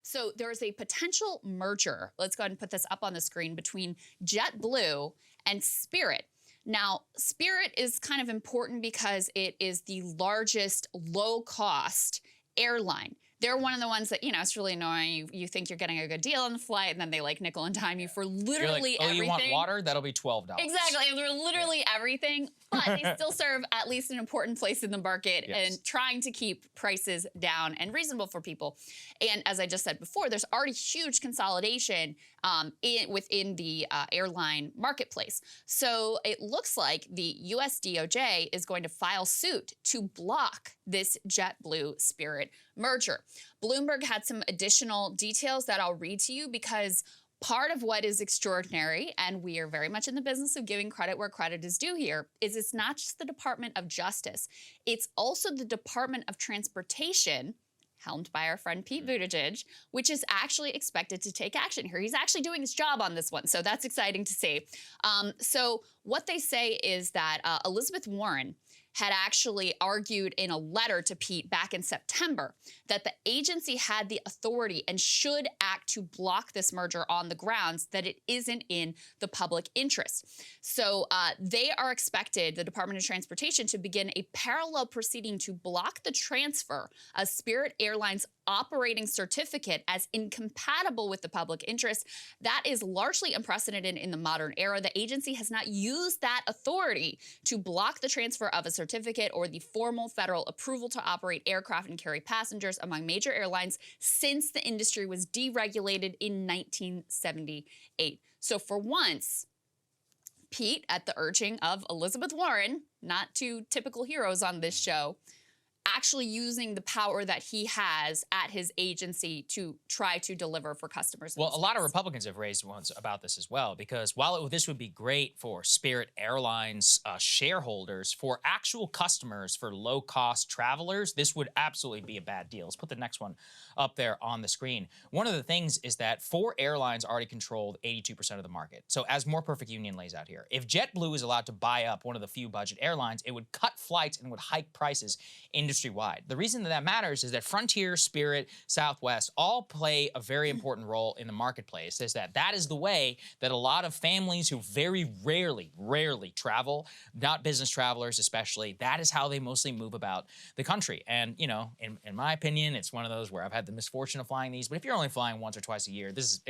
So there's a potential merger. Let's go ahead and put this up on the screen between JetBlue and Spirit. Now, Spirit is kind of important because it is the largest low-cost airline. They're one of the ones that, it's really annoying. You think you're getting a good deal on the flight, and then they like nickel and dime you for literally everything. You want water? That'll be $12. Exactly. They're literally everything, but they still serve at least an important place in the market and trying to keep prices down and reasonable for people. And as I just said before, there's already huge consolidation within the airline marketplace. So it looks like the US DOJ is going to file suit to block this JetBlue Spirit merger. Bloomberg had some additional details that I'll read to you because part of what is extraordinary, and we are very much in the business of giving credit where credit is due here, is it's not just the Department of Justice, it's also the Department of Transportation, helmed by our friend Pete Buttigieg, which is actually expected to take action here. He's actually doing his job on this one, so that's exciting to see. So what they say is that Elizabeth Warren had actually argued in a letter to Pete back in September that the agency had the authority and should act to block this merger on the grounds that it isn't in the public interest. So they are expected, the Department of Transportation, to begin a parallel proceeding to block the transfer of Spirit Airlines operating certificate as incompatible with the public interest. That is largely unprecedented in the modern era. The agency has not used that authority to block the transfer of a certificate or the formal federal approval to operate aircraft and carry passengers among major airlines since the industry was deregulated in 1978. So for once, Pete, at the urging of Elizabeth Warren, not two typical heroes on this show, actually using the power that he has at his agency to try to deliver for customers. Well, a lot of Republicans have raised ones about this as well, because while this would be great for Spirit Airlines shareholders, for actual customers, for low-cost travelers, this would absolutely be a bad deal. Let's put the next one up there on the screen. One of the things is that 4 airlines already controlled 82% of the market. So as More Perfect Union lays out here, if JetBlue is allowed to buy up one of the few budget airlines, it would cut flights and would hike prices industry-wide. The reason that matters is that Frontier, Spirit, Southwest all play a very important role in the marketplace. Is that is the way that a lot of families who very rarely travel, not business travelers especially, that is how they mostly move about the country. And, in my opinion, it's one of those where I've had the misfortune of flying these, but if you're only flying once or twice a year, this is,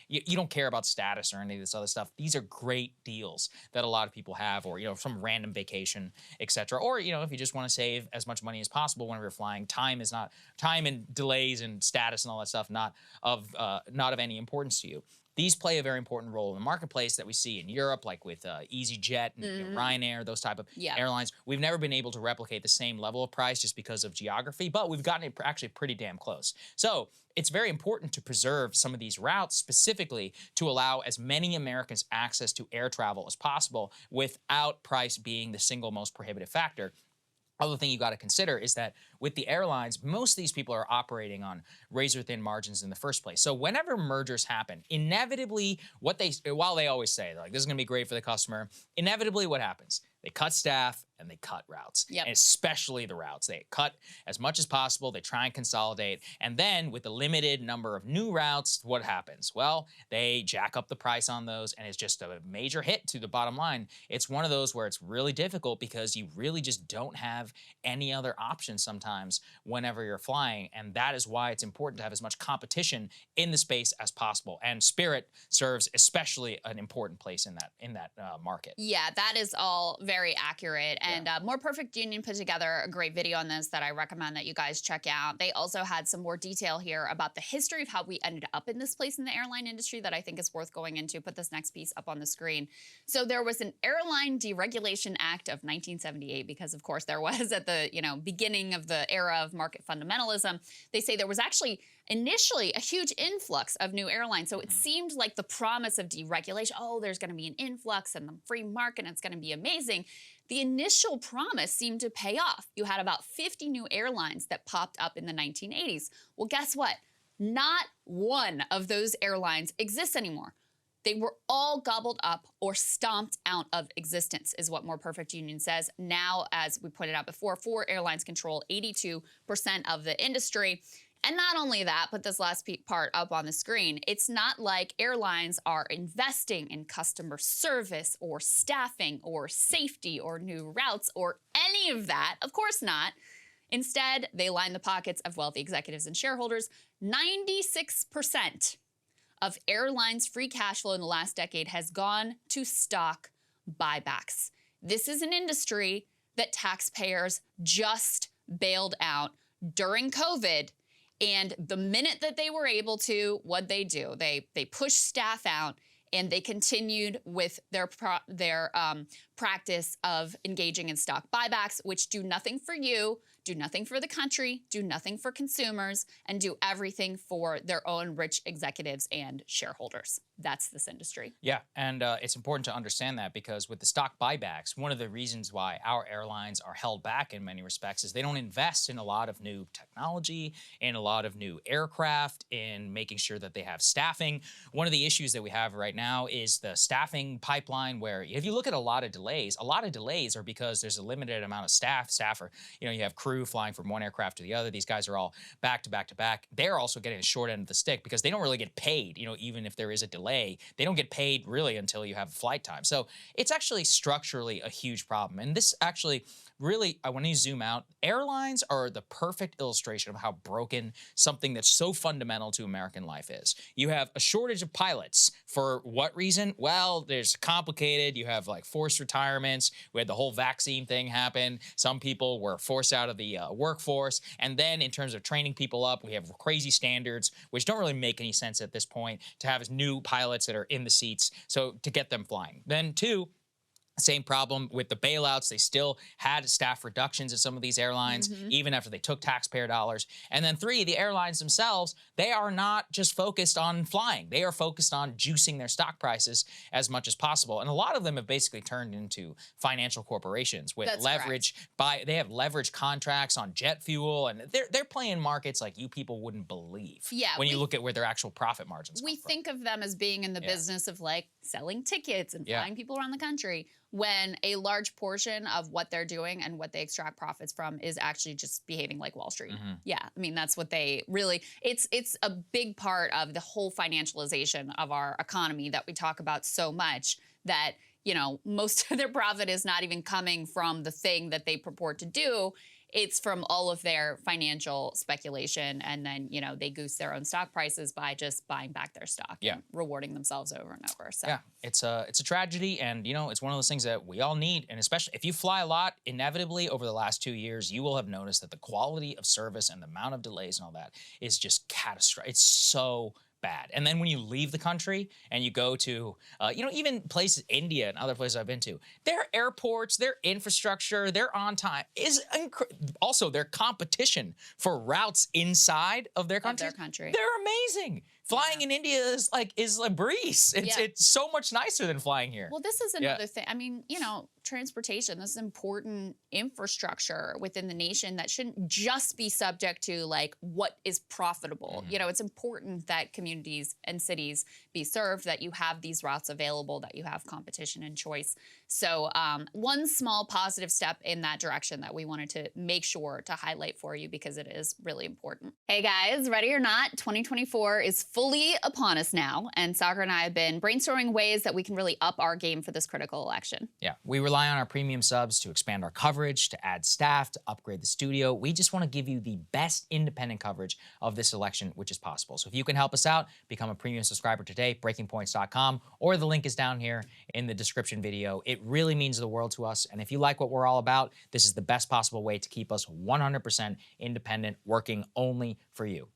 you don't care about status or any of this other stuff. These are great deals that a lot of people have, or, some random vacation, etc. Or, if you just want to save as much money as possible whenever you're flying, time and delays and status and all that stuff not of any importance to you. These play a very important role in the marketplace that we see in Europe, like with EasyJet and Ryanair, those type of airlines. We've never been able to replicate the same level of price just because of geography, but we've gotten it actually pretty damn close. So it's very important to preserve some of these routes specifically to allow as many Americans access to air travel as possible without price being the single most prohibitive factor. Other thing you got to consider is that with the airlines, most of these people are operating on razor-thin margins in the first place. So whenever mergers happen, inevitably, while they always say, like, this is going to be great for the customer, inevitably what happens? They cut staff and they cut routes, and especially the routes. They cut as much as possible. They try and consolidate. And then with the limited number of new routes, what happens? Well, they jack up the price on those, and it's just a major hit to the bottom line. It's one of those where it's really difficult because you really just don't have any other option sometimes whenever you're flying. And that is why it's important to have as much competition in the space as possible. And Spirit serves especially an important place in that market. Yeah, that is all very accurate. And More Perfect Union put together a great video on this that I recommend that you guys check out. They also had some more detail here about the history of how we ended up in this place in the airline industry that I think is worth going into. Put this next piece up on the screen. So there was an Airline Deregulation Act of 1978, because of course there was at the beginning of the era of market fundamentalism. They say there was actually initially a huge influx of new airlines. So it seemed like the promise of deregulation, oh, there's going to be an influx and the free market and it's going to be amazing. The initial promise seemed to pay off. You had about 50 new airlines that popped up in the 1980s. Well, guess what? Not one of those airlines exists anymore. They were all gobbled up or stomped out of existence, is what More Perfect Union says. Now, as we pointed out before, 4 airlines control 82% of the industry. And not only that, put this last part up on the screen. It's not like airlines are investing in customer service or staffing or safety or new routes or any of that. Of course not. Instead, they line the pockets of wealthy executives and shareholders. 96% of airlines' free cash flow in the last decade has gone to stock buybacks. This is an industry that taxpayers just bailed out during COVID. And the minute that they were able to, what'd they do? They pushed staff out and they continued with their practice of engaging in stock buybacks, which do nothing for you, do nothing for the country, do nothing for consumers, and do everything for their own rich executives and shareholders. That's this industry. Yeah, and it's important to understand that because with the stock buybacks, one of the reasons why our airlines are held back in many respects is they don't invest in a lot of new technology, in a lot of new aircraft, in making sure that they have staffing. One of the issues that we have right now is the staffing pipeline, where if you look at a lot of delays are because there's a limited amount of staff. You have crew flying from one aircraft to the other. These guys are all back to back to back. They're also getting a short end of the stick because they don't really get paid. Even if there is a delay, they don't get paid really until you have flight time. So it's actually structurally a huge problem. And this actually really, when you zoom out, airlines are the perfect illustration of how broken something that's so fundamental to American life is. You have a shortage of pilots. For what reason? Well, there's complicated. You have like forced retirements. We had the whole vaccine thing happen. Some people were forced out of the workforce. And then in terms of training people up, we have crazy standards, which don't really make any sense at this point, to have new pilots that are in the seats. So to get them flying. Then two, same problem with the bailouts. They still had staff reductions at some of these airlines, even after they took taxpayer dollars. And then three, the airlines themselves, they are not just focused on flying. They are focused on juicing their stock prices as much as possible. And a lot of them have basically turned into financial corporations with leverage. They have leverage contracts on jet fuel, and they're playing markets like you people wouldn't believe. Yeah, when you look at where their actual profit margins come from. We think of them as being in the business of like selling tickets and flying people around the country, when a large portion of what they're doing and what they extract profits from is actually just behaving like Wall Street. Yeah, I mean, that's what they really, it's a big part of the whole financialization of our economy that we talk about so much, that, most of their profit is not even coming from the thing that they purport to do. It's from all of their financial speculation, and then, they goose their own stock prices by just buying back their stock and rewarding themselves over and over. So. Yeah, it's a tragedy, and, it's one of those things that we all need, and especially if you fly a lot, inevitably over the last 2 years, you will have noticed that the quality of service and the amount of delays and all that is just catastrophic. It's so bad. And then when you leave the country and you go to, even places, India and other places I've been to, their airports, their infrastructure, their on time is also their competition for routes inside of their country. They're amazing. Flying in India is a breeze. It's so much nicer than flying here. Well, this is another thing. I mean, transportation, this is important infrastructure within the nation that shouldn't just be subject to like what is profitable. It's important that communities and cities be served, that you have these routes available, that you have competition and choice. So one small positive step in that direction that we wanted to make sure to highlight for you, because it is really important. Hey guys, ready or not, 2024 is fully upon us now, and Saagar and I have been brainstorming ways that we can really up our game for this critical election. Yeah, we rely on our premium subs to expand our coverage, to add staff, to upgrade the studio. We just want to give you the best independent coverage of this election, which is possible. So if you can help us out, become a premium subscriber today, breakingpoints.com, or the link is down here in the description video. It really means the world to us, and if you like what we're all about, this is the best possible way to keep us 100% independent, working only for you.